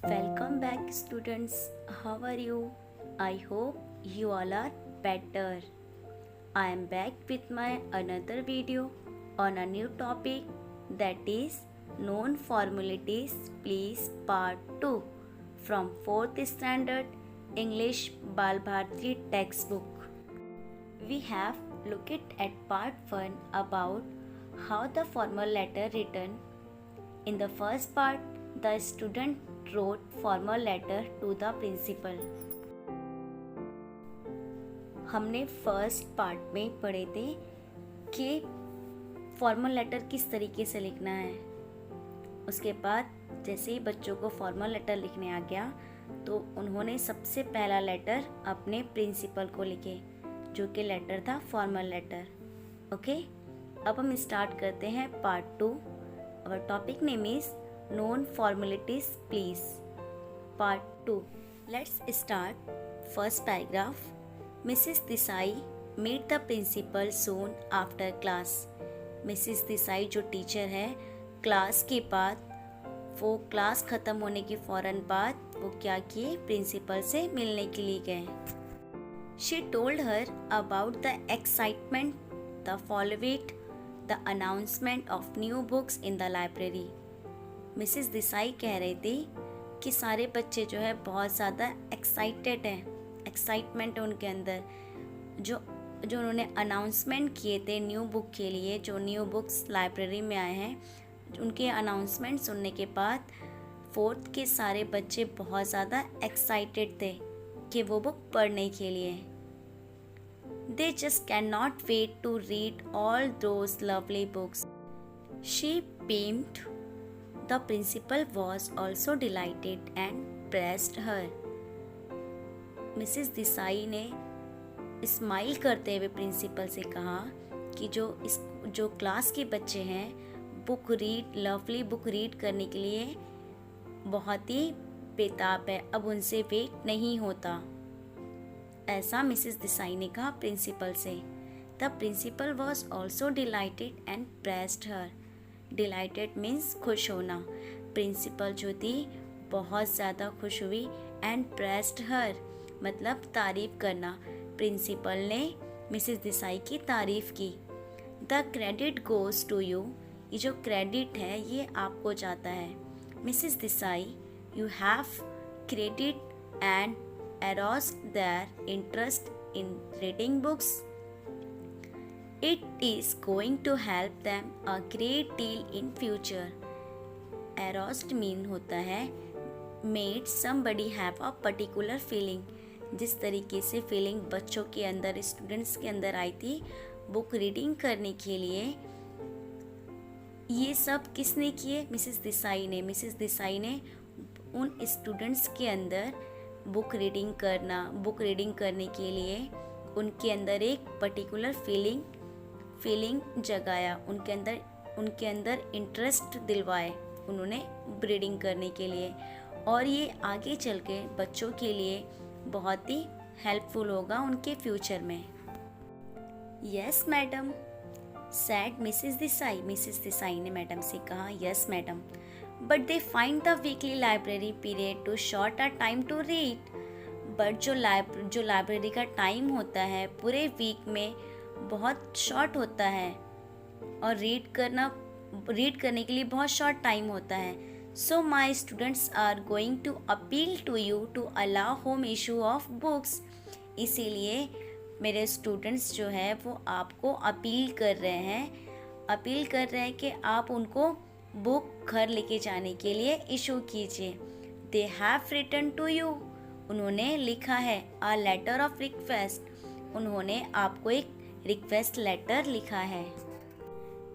Welcome back, students. How are you? I hope you all are better. I am back with my another video on a new topic, that is known formalities please part 2 from 4th standard English Bal Bharati textbook. We have looked at part 1 about how the formal letter written. In the first part, the student wrote formal letter to the principal. हमने first part में पढ़े थे कि formal letter किस तरीके से लिखना है। उसके बाद जैसे ही बच्चों को फॉर्मल लेटर लिखने आ गया तो उन्होंने सबसे पहला लेटर अपने प्रिंसिपल को लिखे, जो कि लेटर था फॉर्मल लेटर। ओके, अब हम स्टार्ट करते हैं part 2। Our topic name is known formalities please part 2. Let's start. First paragraph. Mrs. Desai meet the principal soon after class. Mrs. Desai जो टीचर है, क्लास के बाद वो क्लास ख़त्म होने के फ़ौरन बाद वो क्या किए, प्रिंसिपल से मिलने के लिए गए। She told her about the excitement, the followed, the announcement of new books in the library. Mrs Desai कह रही थी कि सारे बच्चे जो है बहुत ज़्यादा एक्साइटेड हैं, एक्साइटमेंट है उनके अंदर। जो उन्होंने अनाउंसमेंट किए थे न्यू बुक के लिए, जो न्यू बुक्स लाइब्रेरी में आए हैं, उनके अनाउंसमेंट सुनने के बाद फोर्थ के सारे बच्चे बहुत ज़्यादा एक्साइटेड थे कि वो बुक पढ़ने के लिए। They just can not wait to read all those lovely books. She beamed. The principal was also delighted and praised her. Mrs Desai ने स्माइल करते हुए प्रिंसिपल से कहा कि जो क्लास के बच्चे हैं लवली बुक रीड करने के लिए बहुत ही बेताब है, अब उनसे वेट नहीं होता। ऐसा मिसिस देसाई ने कहा प्रिंसिपल से। The principal was also delighted and praised her. Delighted means खुश होना। प्रिंसिपल जो थी बहुत ज़्यादा खुश हुई एंड प्रेस्ड हर मतलब तारीफ़ करना। प्रिंसिपल ने मिसिस देसाई की तारीफ़ की। The credit goes to you. ये जो क्रेडिट है ये आपको जाता है। Mrs Desai, you have credit and aroused their interest in reading books. It is going to help them a great deal in future. Aroused mean होता है made somebody have a particular feeling. जिस तरीके से फीलिंग बच्चों के अंदर, students के अंदर आई थी बुक रीडिंग करने के लिए, ये सब किसने किए? मिसिस देसाई ने। मिसिस देसाई ने उन स्टूडेंट्स के अंदर बुक रीडिंग करने के लिए उनके अंदर एक पर्टिकुलर फीलिंग जगाया, उनके अंदर इंटरेस्ट दिलवाए उन्होंने रीडिंग करने के लिए, और ये आगे चल के बच्चों के लिए बहुत ही हेल्पफुल होगा उनके फ्यूचर में। Yes madam, said Mrs Desai. Mrs Desai ने मैडम से कहा, yes madam, but they find the weekly library period too short a time to read. But जो लाइब्रेरी का टाइम होता है पूरे वीक में बहुत शॉर्ट होता है, और रीड करने के लिए बहुत शॉर्ट टाइम होता है। So my students are going to appeal to you to allow home issue of books. इसीलिए मेरे स्टूडेंट्स जो है वो आपको अपील कर रहे हैं कि आप उनको बुक घर लेके जाने के लिए इशू कीजिए। They have written to you. उन्होंने लिखा है अ लेटर ऑफ रिक्वेस्ट। उन्होंने आपको एक रिक्वेस्ट लेटर लिखा है।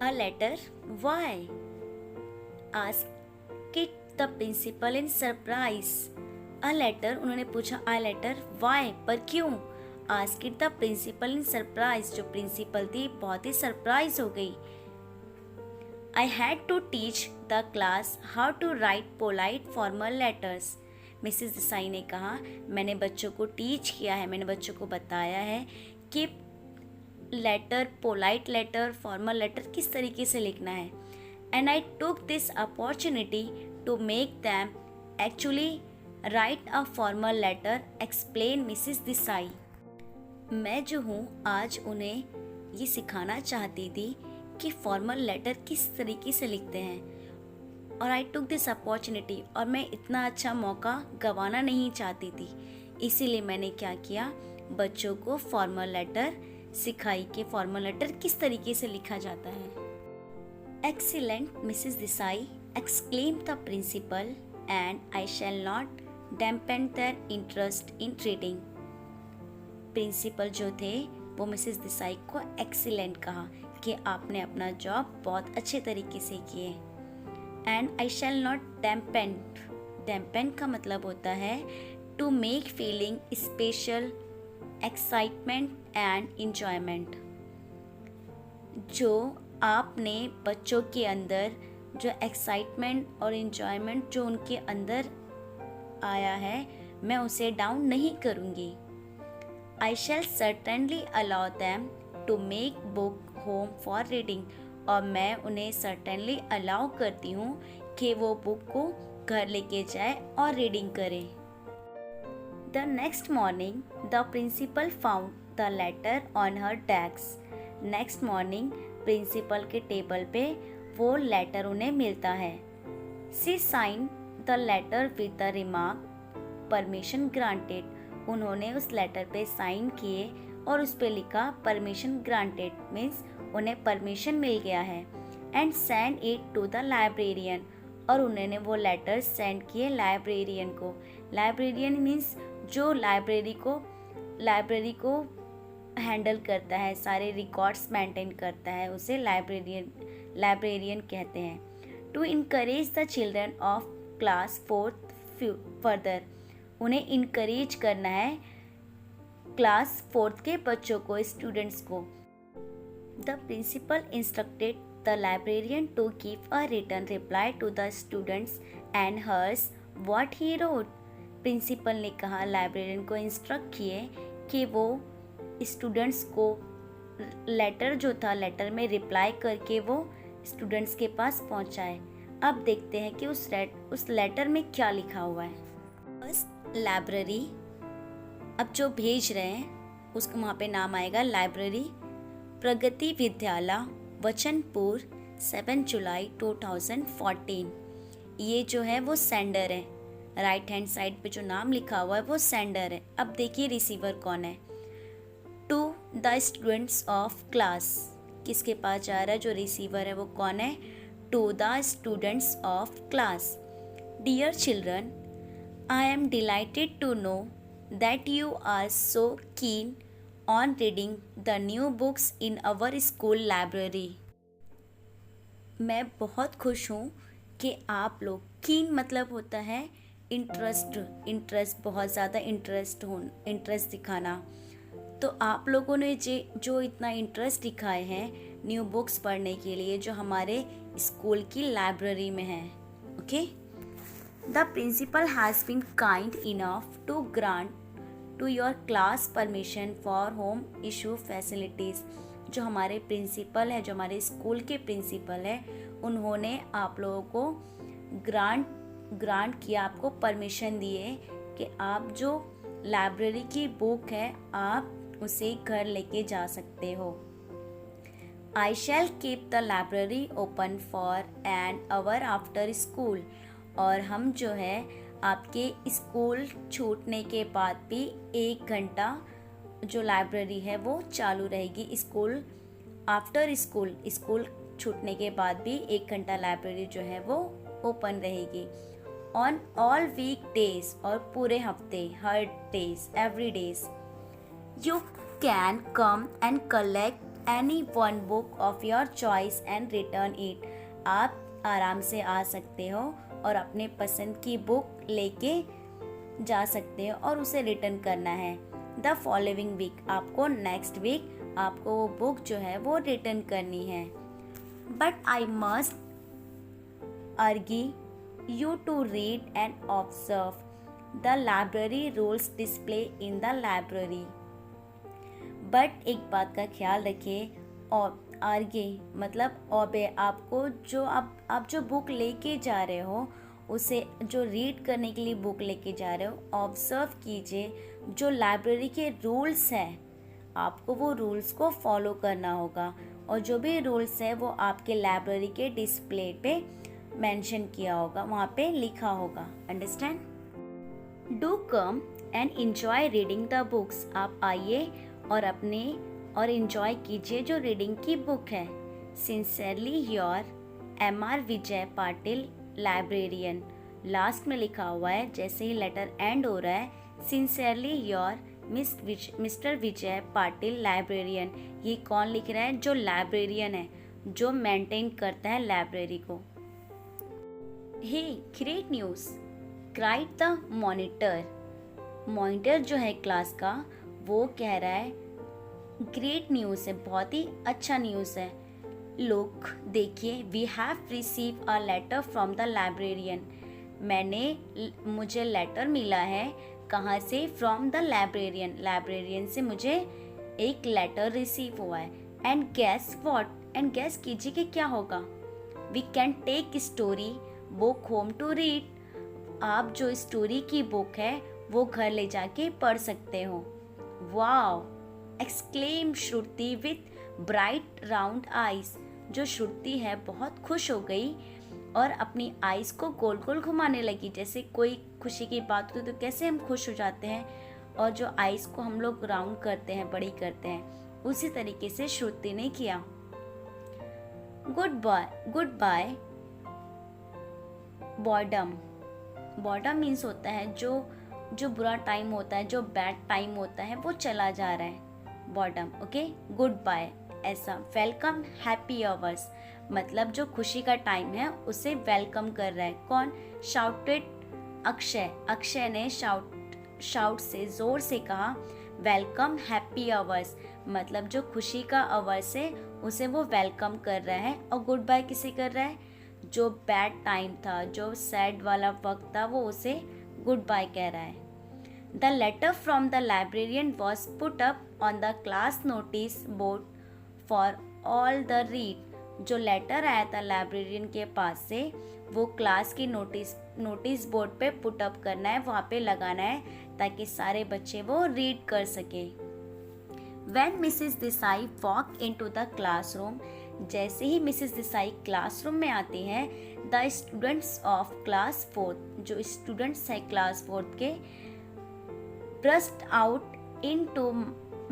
A letter why? Asked the principal in surprise. A letter, उन्होंने पूछा अ लेटर वाई, पर क्यों? Asked the principal in surprise. जो प्रिंसिपल थी बहुत ही सरप्राइज हो गई। I had to teach the class how to write polite formal letters. Mrs Desai ने कहा, मैंने बच्चों को टीच किया है, मैंने बच्चों को बताया है कि letter, polite letter, formal letter किस तरीके से लिखना है। And I took this opportunity to make them actually write a formal letter, explain Mrs Desai. मैं जो हूँ आज उन्हें ये सिखाना चाहती थी कि फॉर्मल लेटर किस तरीके से लिखते हैं, और आई टुक दिस अपॉर्चुनिटी, और मैं इतना अच्छा मौका गंवाना नहीं चाहती थी। इसीलिए मैंने क्या किया, बच्चों को फॉर्मल लेटर सिखाई कि फॉर्मल लेटर किस तरीके से लिखा जाता है। Excellent Mrs Desai, exclaim the principal, and I shall not dampen their interest in reading. Principal जो थे वो मिसेस देसाई को एक्सीलेंट कहा कि आपने अपना जॉब बहुत अच्छे तरीके से किए। And I shall not dampen, dampen का मतलब होता है to make feeling special, excitement and enjoyment. जो आपने बच्चों के अंदर जो एक्साइटमेंट और इंजॉयमेंट जो उनके अंदर आया है, मैं उसे डाउन नहीं करूँगी। I shall certainly allow them to make book home for reading, और मैं उन्हें certainly allow करती हूँ कि वो बुक को घर लेके जाए और रीडिंग करें। The next morning, the principal found the letter on her desk. Next morning, principal के टेबल पे वो लेटर उन्हें मिलता है। She signed the letter with the remark, permission granted. उन्होंने उस लेटर पे साइन किए और उस पे लिखा परमिशन ग्रांटेड, मीन्स उन्हें परमिशन मिल गया है। And send it to the librarian, और उन्होंने वो लेटर सेंड किए लाइब्रेरियन को। लाइब्रेरियन मीन्स जो लाइब्रेरी को हैंडल करता है, सारे रिकॉर्ड्स मेंटेन करता है, उसे लाइब्रेरियन कहते हैं। To encourage the children of class 4th further, उन्हें इनकरेज करना है क्लास 4th के बच्चों को, स्टूडेंट्स को। The principal instructed the librarian to give a written reply to the students and hers what he wrote. Principal ने कहा, librarian को इंस्ट्रक्ट किए कि वो स्टूडेंट्स को लेटर जो था, लेटर में रिप्लाई करके वो स्टूडेंट्स के पास पहुंचाए। अब देखते हैं कि उस लेटर में क्या लिखा हुआ है। लाइब्रेरी, अब जो भेज रहे हैं उसको वहाँ पे नाम आएगा लाइब्रेरी, प्रगति विद्यालय, वचनपुर, 7 जुलाई 2014। ये जो है वो सेंडर है, राइट हैंड साइड पे जो नाम लिखा हुआ है वो सेंडर है। अब देखिए रिसीवर कौन है। To the students of class, किसके पास जा रहा है, जो रिसीवर है वो कौन है, to the students of class. Dear children, I am delighted to know that you are so keen on reading the new books in our school library. मैं बहुत खुश हूँ कि आप लोग, कीन मतलब होता है इंटरेस्ट, बहुत ज़्यादा इंटरेस्ट दिखाना। तो आप लोगों ने जो इतना इंटरेस्ट दिखाए हैं न्यू बुक्स पढ़ने के लिए, जो हमारे स्कूल की लाइब्रेरी में है। Okay, The principal has been kind enough to grant to your class permission for home issue facilities. जो हमारे प्रिंसिपल है, जो हमारे स्कूल के प्रिंसिपल है, उन्होंने आप लोगों को ग्रांट किया, आपको परमिशन दिए कि आप जो लाइब्रेरी की बुक है आप उसे घर लेके जा सकते हो। I shall keep the library open for an hour after school. और हम जो है आपके स्कूल छूटने के बाद भी 1 घंटा जो लाइब्रेरी है वो चालू रहेगी। स्कूल आफ्टर स्कूल छूटने के बाद भी 1 घंटा लाइब्रेरी जो है वो ओपन रहेगी। ऑन ऑल वीक डेज, और पूरे हफ्ते, हर days, every days. You can come and collect any one book of your choice and return it. आप आराम से आ सकते हो और अपने पसंद की बुक लेके जा सकते हो और उसे रिटर्न करना है। द फॉलोइंग वीक, आपको नेक्स्ट वीक आपको वो बुक जो है वो रिटर्न करनी है। But I must urge you to read and observe the library rules display in the library. But एक बात का ख्याल रखिए, और आगे मतलब ओबे, आपको जो आप जो बुक लेके जा रहे हो उसे जो रीड करने के लिए बुक लेके जा रहे हो, ऑब्जर्व कीजिए जो लाइब्रेरी के रूल्स हैं, आपको वो रूल्स को फॉलो करना होगा और जो भी रूल्स है वो आपके लाइब्रेरी के डिस्प्ले पे मेंशन किया होगा, वहाँ पे लिखा होगा। Understand? Do come and enjoy reading the books. आप आइए और एंजॉय कीजिए जो रीडिंग की बुक है। Sincerely your MR Vijay Patil librarian. Last में लिखा हुआ है, जैसे ही लेटर एंड हो रहा है, sincerely your mister Vijay Patil librarian. ये कौन लिख रहा है? जो लाइब्रेरियन है, जो मेंटेन करता है लाइब्रेरी को। Hey great news, cried the monitor. Monitor जो है क्लास का, वो कह रहा है ग्रेट न्यूज़ है, बहुत ही अच्छा न्यूज़ है। लुक, देखिए, we have receive a letter from the librarian. मुझे लेटर मिला है, कहाँ से? From the librarian. लाइब्रेरियन से मुझे एक लेटर रिसीव हुआ है। And guess what? And guess कीजिए कि क्या होगा? We can take story book home to read. आप जो स्टोरी की बुक है वो घर ले जाके पढ़ सकते हो। Wow, exclaim Shruti with bright round eyes. जो श्रुति है बहुत खुश हो गई और अपनी आईज को गोल गोल घुमाने लगी। जैसे कोई खुशी की बात हो तो कैसे हम खुश हो जाते हैं और जो आईज को हम लोग राउंड करते हैं, बड़ी करते हैं, उसी तरीके से श्रुति ने किया। Goodbye boredom. Boredom means होता है जो बुरा टाइम होता है, जो बैड टाइम होता है, वो चला जा रहा है, बॉर्डम। ओके, गुड बाय ऐसा। वेलकम हैप्पी आवर्स, मतलब जो खुशी का टाइम है उसे वेलकम कर रहा है। कौन? शाउटेड अक्षय। अक्षय ने शाउट से, जोर से कहा वेलकम हैप्पी आवर्स, मतलब जो खुशी का आवर्स है उसे वो वेलकम कर रहा है। और गुड बाय किसे कर रहा है? जो बैड टाइम था, जो सैड वाला वक्त था, वो उसे गुड बाय कह रहा है। The letter from the librarian was put up on the class notice board for all the read. जो लेटर आया था लाइब्रेरियन के पास से, वो क्लास की नोटिस बोर्ड पे पुट अप करना है, वहाँ पे लगाना है, ताकि सारे बच्चे वो रीड कर सके। When Mrs Desai walk into the classroom, जैसे ही मिसेस देसाई क्लासरूम में आती हैं, द स्टूडेंट्स ऑफ क्लास 4, जो स्टूडेंट्स हैं क्लास 4 के, burst out into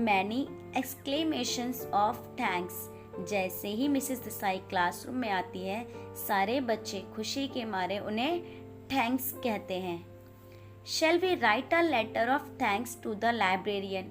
many exclamations of thanks। जैसे ही मिसेस देसाई क्लासरूम में आती है, सारे बच्चे खुशी के मारे उन्हें थैंक्स कहते हैं। Shall we write a letter of thanks to the librarian?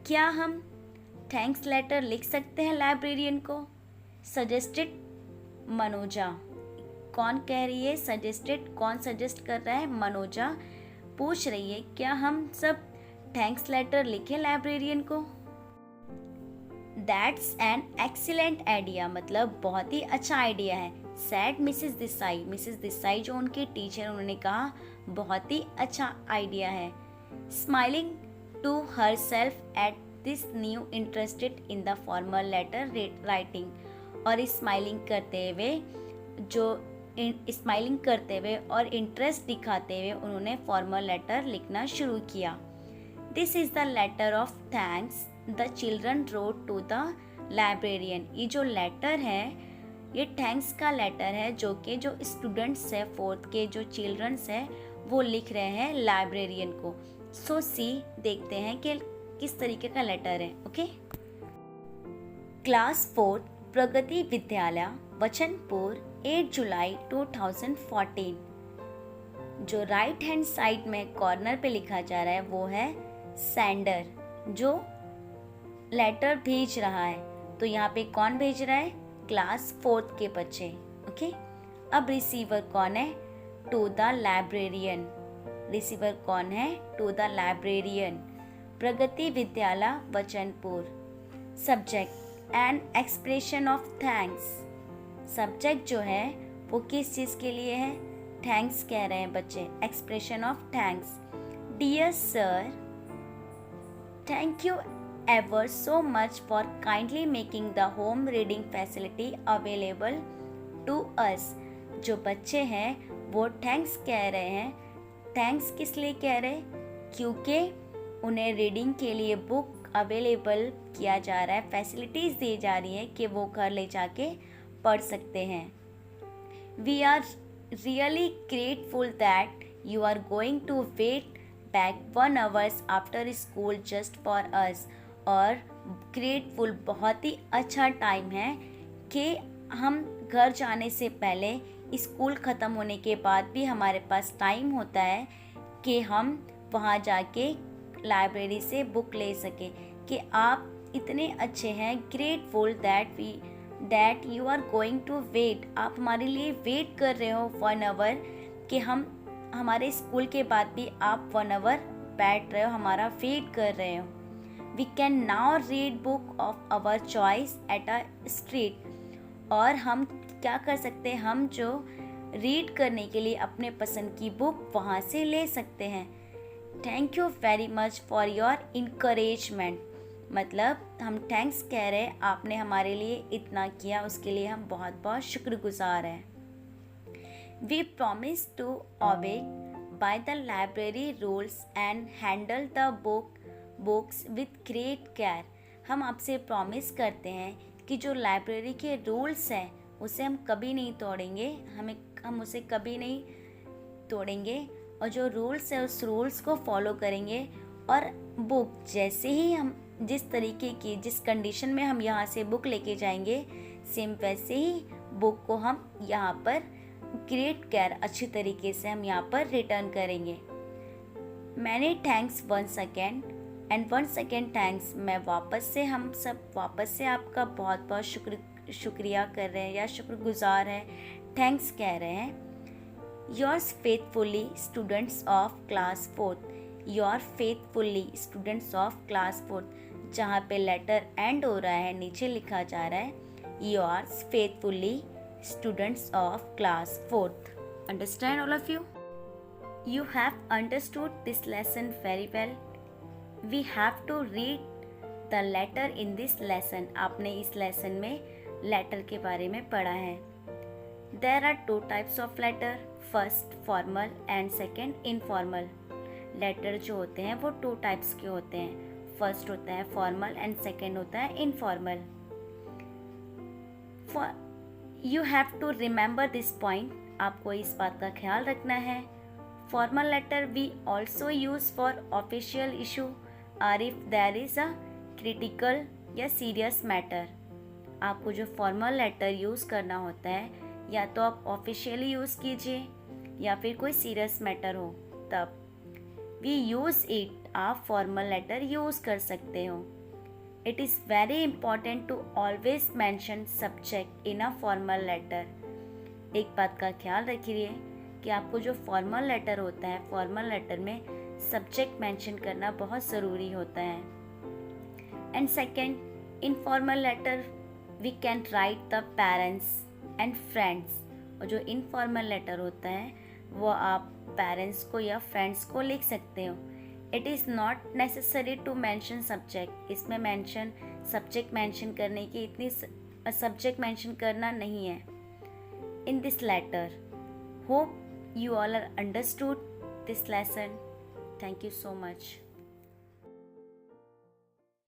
क्या हम थैंक्स लेटर लिख सकते हैं लाइब्रेरियन को? सजेस्टेड मनोजा। कौन कह रही है सजेस्टेड? कौन सजेस्ट कर रहा है? मनोजा पूछ रही है क्या हम सब थैंक्स लेटर लिखें लाइब्रेरियन को? दैट्स एन एक्सीलेंट आइडिया, मतलब बहुत ही अच्छा आइडिया है। Sad Mrs Desai. Mrs Desai जो उनके टीचर, उन्होंने कहा बहुत ही अच्छा आइडिया है। Smiling to herself at this new interested in the formal letter writing. और स्माइलिंग करते हुए और इंटरेस्ट दिखाते हुए उन्होंने फॉर्मल लेटर लिखना शुरू किया। This is the letter of thanks the children wrote to the librarian. ये जो लेटर है ये थैंक्स का लेटर है जो स्टूडेंट्स है 4th के, जो चिल्ड्रंस है वो लिख रहे हैं लाइब्रेरियन को। सो सी, देखते हैं कि किस तरीके का लेटर है। ओके, क्लास 4 प्रगति विद्यालय वचनपुर 8 जुलाई 2014। जो राइट हैंड साइड में कॉर्नर पे लिखा जा रहा है वो है सेंडर, जो लेटर भेज रहा है। तो यहाँ पे कौन भेज रहा है? क्लास 4th के बच्चे। ओके, अब रिसीवर कौन है? To the librarian. रिसीवर कौन है? To the librarian, Pragati Vidyalaya Vachanpur. Subject an expression of thanks. Subject जो है वो किस चीज़ के लिए है? थैंक्स कह रहे हैं बच्चे, expression of thanks. Dear sir, thank you ever so much for kindly making the home reading facility available to us। जो बच्चे हैं वो थैंक्स कह रहे हैं। थैंक्स किस लिए कह रहे? क्योंकि उन्हें रीडिंग के लिए बुक अवेलेबल किया जा रहा है, फैसिलिटीज़ दी जा रही है कि वो घर ले जाके पढ़ सकते हैं। We are really grateful that you are going to wait back 1 hours after school just for us. और ग्रेटफुल बहुत ही अच्छा टाइम है कि हम घर जाने से पहले, स्कूल ख़त्म होने के बाद भी हमारे पास टाइम होता है कि हम वहाँ जाके लाइब्रेरी से बुक ले सकें। कि आप इतने अच्छे हैं, grateful that you are going to wait, आप हमारे लिए वेट कर रहे हो 1 hour, कि हम हमारे स्कूल के बाद भी आप 1 hour बैठ रहे हो, हमारा वेट कर रहे हो। We can now read book of our choice at a street. और हम क्या कर सकते हैं, हम जो रीड करने के लिए अपने पसंद की बुक वहाँ से ले सकते हैं। Thank you very much for your encouragement. मतलब हम थैंक्स कह रहे हैं, आपने हमारे लिए इतना किया, उसके लिए हम बहुत बहुत शुक्रगुजार हैं। We promise to obey by the library rules and handle the books with great care. हम आपसे प्रॉमिस करते हैं कि जो लाइब्रेरी के रूल्स हैं उसे हम कभी नहीं तोड़ेंगे, हम उसे कभी नहीं तोड़ेंगे, और जो रूल्स है उस रूल्स को फॉलो करेंगे। और बुक जैसे ही हम जिस तरीके की, जिस कंडीशन में हम यहाँ से बुक लेके जाएंगे, सेम वैसे ही बुक को हम यहाँ पर ग्रेट केयर, अच्छी तरीके से हम यहाँ पर रिटर्न करेंगे। Many thanks once again and once again thanks. हम सब वापस से आपका बहुत बहुत शुक्रिया कर रहे हैं या शुक्रगुजार हैं, थैंक्स कह रहे हैं। Yours faithfully students of class 4th। Your faithfully students of class 4th, जहाँ पे लेटर एंड हो रहा है नीचे लिखा जा रहा है yours faithfully students of class 4th। Understand all of you? You have understood this lesson very well. We have to read the letter in this lesson. आपने इस lesson में letter के बारे में पढ़ा है। There are 2 types of letter. First formal and second informal. Letter जो होते हैं वो 2 types के होते हैं। First होता है formal and second होता है informal. You have to remember this point. आपको इस बात का ख्याल रखना है। Formal letter we also use for official issue or if there is a critical या serious matter. आपको जो formal letter यूज़ करना होता है, या तो आप ऑफिशियली यूज़ कीजिए या फिर कोई सीरियस मैटर हो तब we use it, आप formal letter यूज़ कर सकते हो। It is very important to always mention subject in a formal letter. एक बात का ख्याल रखिए कि आपको जो फॉर्मल लेटर होता है, फॉर्मल लेटर में सब्जेक्ट मेंशन करना बहुत ज़रूरी होता है। And second, informal letter we can write the parents and friends. और जो इनफॉर्मल लेटर होता है वो आप पेरेंट्स को या फ्रेंड्स को लिख सकते हो। It is not necessary to mention subject. इसमें सब्जेक्ट मेंशन करने की सब्जेक्ट मेंशन करना नहीं है in this letter. Hope you all are understood this lesson. Thank you so much.